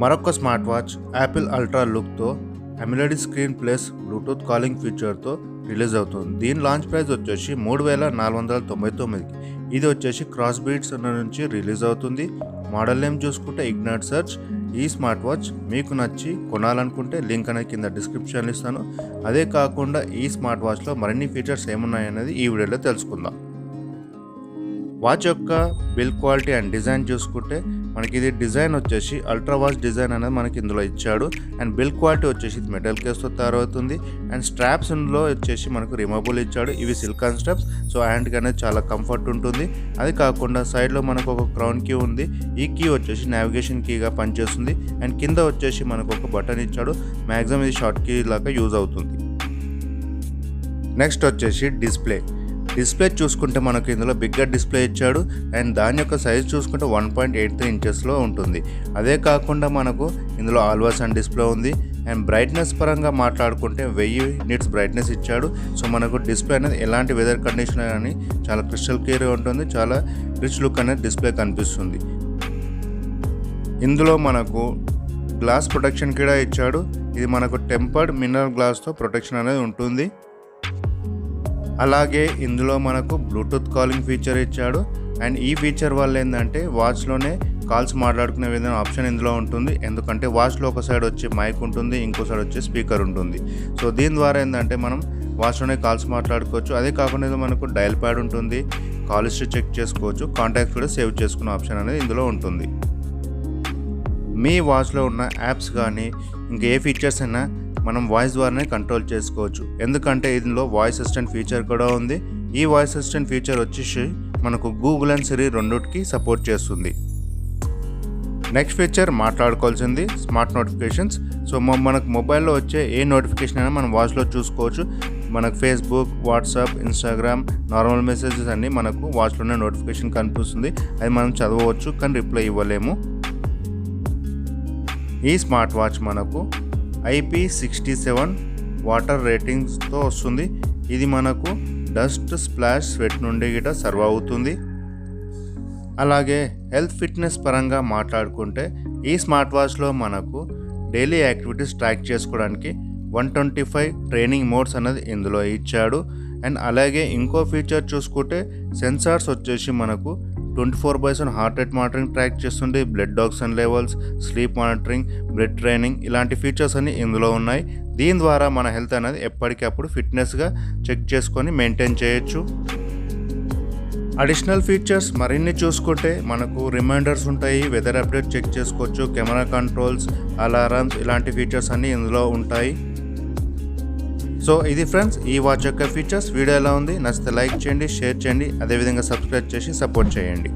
మరొక smart watch Apple Ultra లుక్తో AMOLED screen plus Bluetooth calling ఫీచర్తో రిలీజ్ అవుతుంది. దీని లాంచ్ ప్రైస్ వచ్చేసి 3499. ఇది వచ్చేసి Crossbeats నుంచి రిలీజ్ అవుతుంది. మోడల్ నేమ్ చూసుకుంటే ఇగ్నైట్ సర్చ్. ఈ స్మార్ట్ వాచ్ మీకు నచ్చి కొనాలనుకుంటే లింక్ అనేది కింద డిస్క్రిప్షన్లో ఇస్తాను. అదే కాకుండా ఈ స్మార్ట్ వాచ్లో మరిన్ని ఫీచర్స్ ఏమున్నాయనేది ఈ వీడియోలో తెలుసుకుందాం. వాచ్ యొక్క బిల్డ్ క్వాలిటీ అండ్ డిజైన్ చూసుకుంటే మనకి ఇది డిజైన్ వచ్చేసి అల్ట్రా వాచ్ డిజైన్ అనేది మనకి ఇందులో ఇచ్చాడు. అండ్ బిల్డ్ క్వాలిటీ వచ్చేసి ఇది మెటల్ కేస్తో తయారవుతుంది. అండ్ స్ట్రాప్స్ ఇందులో వచ్చేసి మనకు రిమూవబుల్ ఇచ్చాడు. ఇవి సిలికాన్ స్ట్రాప్స్, సో హ్యాండ్కి అనేది చాలా కంఫర్ట్ ఉంటుంది. అది కాకుండా సైడ్లో మనకు ఒక క్రౌన్ కీ ఉంది. ఈ కీ వచ్చేసి నావిగేషన్ కీగా పనిచేస్తుంది. అండ్ కింద వచ్చేసి మనకు ఒక బటన్ ఇచ్చాడు. మ్యాక్సిమం ఇది షార్ట్ కీ లాగా యూజ్ అవుతుంది. నెక్స్ట్ వచ్చేసి డిస్ప్లే చూసుకుంటే మనకు ఇందులో బిగ్గర్ డిస్ప్లే ఇచ్చాడు. అండ్ దాని యొక్క సైజ్ చూసుకుంటే 1.83 ఇంచెస్లో ఉంటుంది. అదే కాకుండా మనకు ఇందులో ఆల్వాస్ అండ్ డిస్ప్లే ఉంది. అండ్ బ్రైట్నెస్ పరంగా మాట్లాడుకుంటే 1000 నిట్స్ బ్రైట్నెస్ ఇచ్చాడు. సో మనకు డిస్ప్లే అనేది ఎలాంటి వెదర్ కండిషన్ కానీ చాలా క్రిస్టల్ క్లియర్గా ఉంటుంది. చాలా రిచ్ లుక్ అనేది డిస్ప్లే కనిపిస్తుంది. ఇందులో మనకు గ్లాస్ ప్రొటెక్షన్ కూడా ఇచ్చాడు. ఇది మనకు టెంపర్డ్ మినరల్ గ్లాస్తో ప్రొటెక్షన్ అనేది ఉంటుంది. అలాగే ఇందులో మనకు బ్లూటూత్ కాలింగ్ ఫీచర్ ఇచ్చాడు. అండ్ ఈ ఫీచర్ వల్ల ఏంటంటే వాచ్లోనే కాల్స్ మాట్లాడుకునే విధంగా ఆప్షన్ ఇందులో ఉంటుంది. ఎందుకంటే వాచ్లో ఒక సైడ్ వచ్చి మైక్ ఉంటుంది, ఇంకో సైడ్ వచ్చి స్పీకర్ ఉంటుంది. సో దీని ద్వారా ఏంటంటే మనం వాచ్లోనే కాల్స్ మాట్లాడుకోవచ్చు. అదే కాకుండా మనకు డయల్ ప్యాడ్ ఉంటుంది, కాల్ హిస్టరీ చెక్ చేసుకోవచ్చు, కాంటాక్ట్స్ కూడా సేవ్ చేసుకునే ఆప్షన్ అనేది ఇందులో ఉంటుంది. మీ వాచ్లో ఉన్న యాప్స్ కానీ ఇంకా ఏ ఫీచర్స్ అయినా మనం వాయిస్ ద్వారానే కంట్రోల్ చేసుకోవచ్చు. ఎందుకంటే ఇందులో వాయిస్ అసిస్టెంట్ ఫీచర్ కూడా ఉంది. ఈ వాయిస్ అసిస్టెంట్ ఫీచర్ వచ్చేసి మనకు గూగుల్ అండ్ సిరి రెండుకి సపోర్ట్ చేస్తుంది. నెక్స్ట్ ఫీచర్ మాట్లాడుకోవాల్సింది స్మార్ట్ నోటిఫికేషన్స్. సో మనకు మొబైల్లో వచ్చే ఏ నోటిఫికేషన్ అయినా మనం వాచ్లో చూసుకోవచ్చు. మనకు Facebook, WhatsApp, Instagram, normal messages అన్నీ మనకు వాచ్లోనే నోటిఫికేషన్ కనిపిస్తుంది. అది మనం చదవచ్చు కానీ రిప్లై ఇవ్వలేము. ఈ స్మార్ట్ వాచ్ మనకు IP67 వాటర్ రేటింగ్స్తో వస్తుంది. ఇది మనకు డస్ట్, స్ప్లాష్, స్వెట్ నుండి గిట సర్వ్ అవుతుంది. అలాగే హెల్త్ ఫిట్నెస్ పరంగా మాట్లాడుకుంటే ఈ స్మార్ట్ వాచ్లో మనకు డైలీ యాక్టివిటీస్ ట్రాక్ చేసుకోవడానికి 125 ట్రైనింగ్ మోడ్స్ అనేది ఇందులో ఇచ్చాడు. అండ్ అలాగే ఇంకో ఫీచర్ చూసుకుంటే సెన్సార్స్ వచ్చేసి మనకు 24/7 హార్ట్ రేట్ మానిటరింగ్ ట్రాక్ చేస్తుంది. Blood oxygen levels, sleep monitoring, blood training ఇలాంటి ఫీచర్స్ అన్ని ఇందులో ఉన్నాయి. దీని ద్వారా మన హెల్త్ అనేది ఎప్పటికప్పుడు ఫిట్నెస్గా చెక్ చేసుకొని మెయింటైన్ చేయొచ్చు. అడిషనల్ ఫీచర్స్ మరిన్ని చూసుకుంటే మనకు రిమైండర్స్ ఉంటాయి, వెదర్ అప్డేట్ చెక్ చేసుకోవచ్చు, కెమెరా కంట్రోల్స్, అలారమ్స్ ఇలాంటి ఫీచర్స్ అన్నీ ఇందులో ఉంటాయి. సో ఇది ఫ్రెండ్స్ ఈ వాచ్ యొక్క ఫీచర్స్. వీడియో ఎలా ఉంది? నచ్చితే లైక్ చేయండి, షేర్ చేయండి, అదేవిధంగా సబ్స్క్రైబ్ చేసి సపోర్ట్ చేయండి.